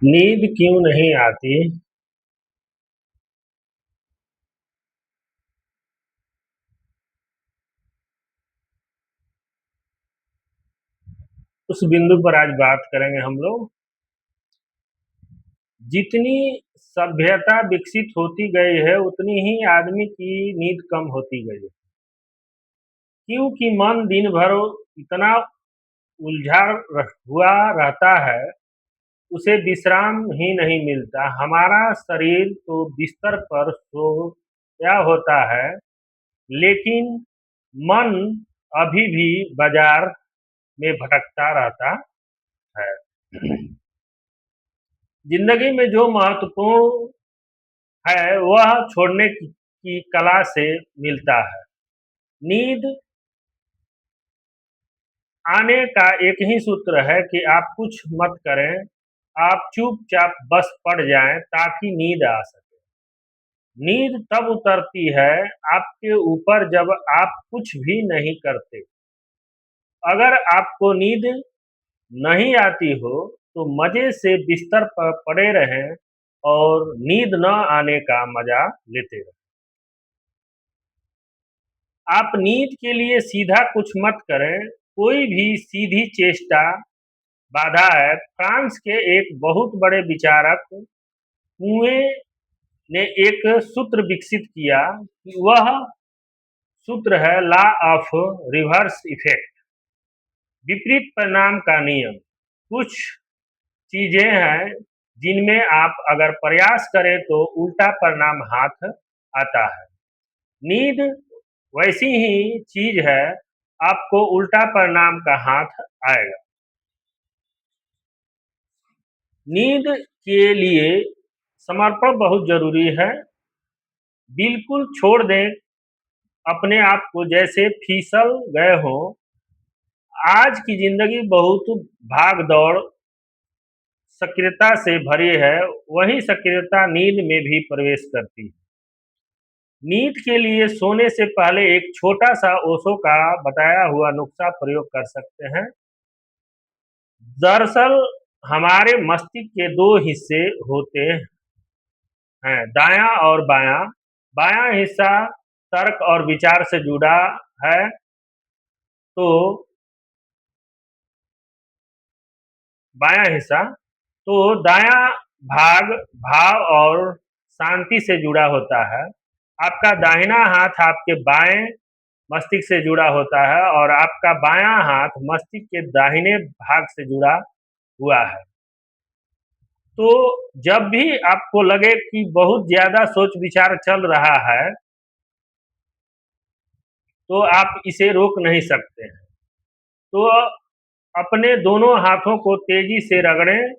नींद क्यों नहीं आती? उस बिंदु पर आज बात करेंगे हम लोग। जितनी सभ्यता विकसित होती गई है उतनी ही आदमी की नींद कम होती गई है। क्योंकि मन दिन भर इतना उलझा हुआ रहता है, उसे विश्राम ही नहीं मिलता। हमारा शरीर तो बिस्तर पर सोया होता है, लेकिन मन अभी भी बाजार में भटकता रहता है। जिंदगी में जो महत्वपूर्ण है वह छोड़ने की कला से मिलता है। नींद आने का एक ही सूत्र है कि आप कुछ मत करें, आप चुपचाप बस पड़ जाएं ताकि नींद आ सके। नींद तब उतरती है आपके ऊपर जब आप कुछ भी नहीं करते। अगर आपको नींद नहीं आती हो तो मजे से बिस्तर पर पड़े रहें और नींद न आने का मजा लेते रहें। आप नींद के लिए सीधा कुछ मत करें, कोई भी सीधी चेष्टा बाधा है। फ्रांस के एक बहुत बड़े विचारक कुएं ने एक सूत्र विकसित किया कि वह सूत्र है लॉ ऑफ रिवर्स इफेक्ट, विपरीत परिणाम का नियम। कुछ चीजें हैं जिनमें आप अगर प्रयास करें तो उल्टा परिणाम हाथ आता है। नींद वैसी ही चीज है, आपको उल्टा परिणाम का हाथ आएगा। नींद के लिए समर्पण बहुत जरूरी है। बिल्कुल छोड़ दें अपने आप को जैसे फिसल गए हो। आज की जिंदगी बहुत भाग दौड़ सक्रियता से भरी है, वही सक्रियता नींद में भी प्रवेश करती है। नींद के लिए सोने से पहले एक छोटा सा ओशो का बताया हुआ नुस्खा प्रयोग कर सकते हैं। दरअसल हमारे मस्तिष्क के दो हिस्से होते हैं, दायां और बायां। बायां हिस्सा तर्क और विचार से जुड़ा है, तो बायां हिस्सा तो दायां भाग भाव और शांति से जुड़ा होता है। आपका दाहिना हाथ आपके बाएं मस्तिष्क से जुड़ा होता है और आपका बायां हाथ मस्तिष्क के दाहिने भाग से जुड़ा हुआ है। तो जब भी आपको लगे कि बहुत ज्यादा सोच विचार चल रहा है तो आप इसे रोक नहीं सकते हैं। तो अपने दोनों हाथों को तेजी से रगड़ें,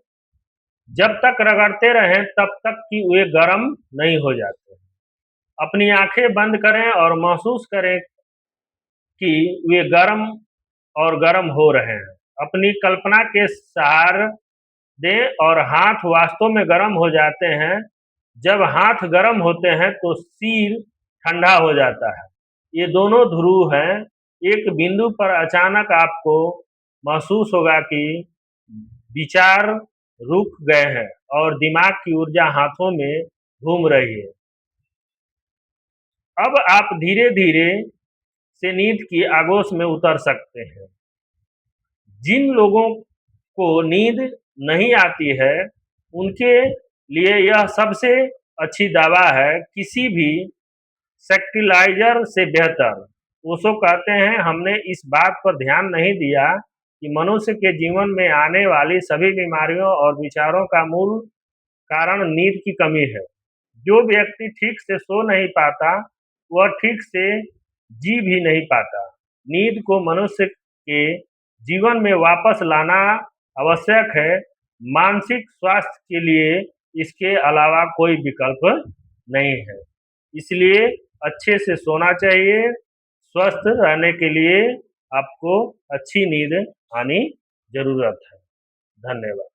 जब तक रगड़ते रहें तब तक कि वे गर्म नहीं हो जाते। अपनी आंखें बंद करें और महसूस करें कि वे गर्म और गर्म हो रहे हैं। अपनी कल्पना के सहारे दें और हाथ वास्तव में गर्म हो जाते हैं। जब हाथ गर्म होते हैं तो सिर ठंडा हो जाता है। ये दोनों ध्रुव हैं। एक बिंदु पर अचानक आपको महसूस होगा कि विचार रुक गए हैं और दिमाग की ऊर्जा हाथों में घूम रही है। अब आप धीरे धीरे से नींद की आगोश में उतर सकते हैं। जिन लोगों को नींद नहीं आती है उनके लिए यह सबसे अच्छी दवा है, किसी भी सेक्टिलाइजर से बेहतर। ओशो कहते हैं, हमने इस बात पर ध्यान नहीं दिया कि मनुष्य के जीवन में आने वाली सभी बीमारियों और विचारों का मूल कारण नींद की कमी है। जो व्यक्ति ठीक से सो नहीं पाता वह ठीक से जी भी नहीं पाता। नींद को मनुष्य के जीवन में वापस लाना आवश्यक है। मानसिक स्वास्थ्य के लिए इसके अलावा कोई विकल्प नहीं है। इसलिए अच्छे से सोना चाहिए। स्वस्थ रहने के लिए आपको अच्छी नींद आनी जरूरत है। धन्यवाद।